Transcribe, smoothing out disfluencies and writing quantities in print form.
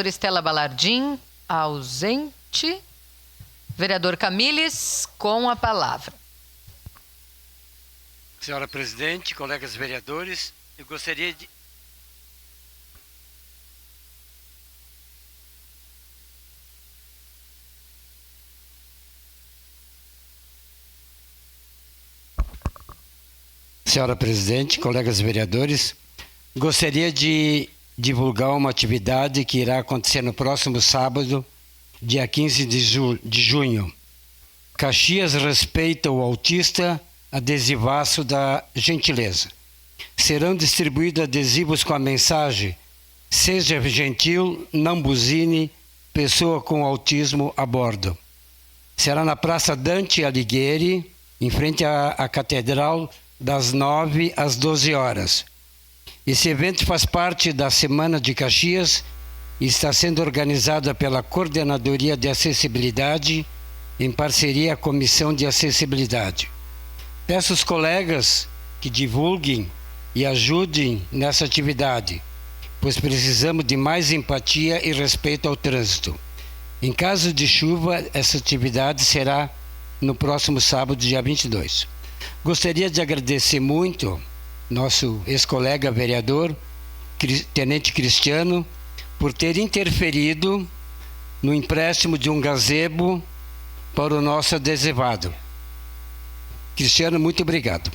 Estela Balardim, ausente. Vereador Camilles, com a palavra. Senhora presidente, colegas vereadores, eu gostaria de... Senhora presidente, colegas vereadores, gostaria de divulgar uma atividade que irá acontecer no próximo sábado, dia 15 de junho. Caxias respeita o autista, adesivaço da gentileza. Serão distribuídos adesivos com a mensagem: seja gentil, não buzine, pessoa com autismo a bordo. Será na Praça Dante Alighieri, em frente à Catedral, das 9 às 12 horas. Esse evento faz parte da Semana de Caxias e está sendo organizado pela Coordenadoria de Acessibilidade, em parceria com a Comissão de Acessibilidade. Peço aos colegas que divulguem e ajudem nessa atividade, pois precisamos de mais empatia e respeito ao trânsito. Em caso de chuva, essa atividade será no próximo sábado, dia 22. Gostaria de agradecer muito nosso ex-colega vereador, Tenente Cristiano, por ter interferido no empréstimo de um gazebo para o nosso adesivado. Cristiano, muito obrigado.